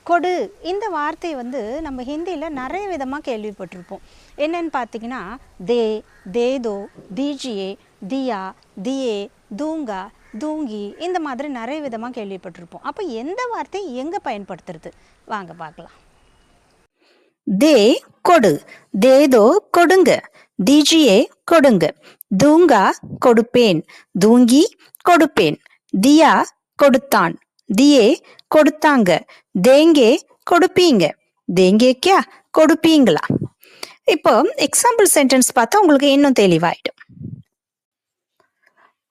கொடு இந்த வார்த்தை வந்து நம்ம ஹிந்தியில் நிறைய விதமாக கேள்விப்பட்டிருப்போம். என்னன்னு பார்த்தீங்கன்னா தே, தேதோ, தீஜியே, தியா, தியே, தூங்கா, தூங்கி இந்த மாதிரி நிறைய விதமாக கேள்விப்பட்டிருப்போம். அப்போ எந்த வார்த்தை எங்கே பயன்படுத்துறது வாங்க பார்க்கலாம். தே கொடு, தேதோ கொடுங்க, தீஜியே கொடுங்க, தூங்கா கொடுப்பேன், தூங்கி கொடுப்பேன், தியா கொடுத்தான், தியே கொடுத்தாங்க, தேங்கே கொடுப்பீங்க, தேங்கே கியா கொடுப்பீங்களா. இப்போ எக்ஸாம்பிள் சென்டென்ஸ் பார்த்தா உங்களுக்கு இன்னும் தெளிவாயிடும்.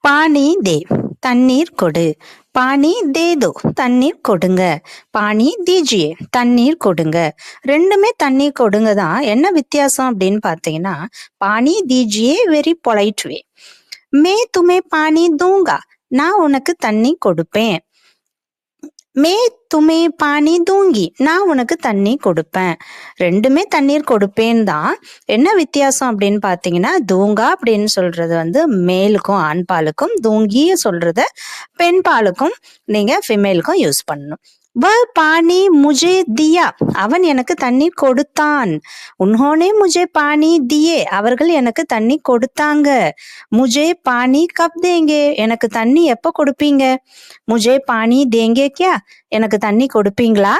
பானி தே, தண்ணீர் கொடு, பானி தேதோ, தண்ணீர் கொடுங்க, பானி தீஜியே, தண்ணீர் கொடுங்க. ரெண்டுமே தண்ணீர் கொடுங்க தான். என்ன வித்தியாசம் அப்படின்னு பார்த்தீங்கன்னா, பானி தீஜியே வெரி பொலைட் வே, மே துமே பானி தூங்கா, நான் உனக்கு தண்ணி கொடுப்பேன், மே துமே பானி தூங்கி, நான் உனக்கு தண்ணி கொடுப்பேன். ரெண்டுமே தண்ணீர் கொடுப்பேன் தான். என்ன வித்தியாசம் அப்படின்னு பார்த்தீங்கன்னா, தூங்கா அப்படின்னு சொல்றது வந்து மேலுக்கும் ஆண் பாலுக்கும், தூங்கிய சொல்றத பெண் பாலுக்கும் நீங்க ஃபிமேலுக்கும் யூஸ் பண்ணணும். வ பானி முஜே தியா, அவன் எனக்கு தண்ணீர் கொடுத்தான். உன்ஹோனே முஜே பானி தியே, அவர்கள் எனக்கு தண்ணி கொடுத்தாங்க. முஜே பானி கப் தேங்கே, எனக்கு தண்ணி எப்போ கொடுப்பீங்க. முஜே பானி தேங்கே கியா, எனக்கு தண்ணி கொடுப்பீங்களா.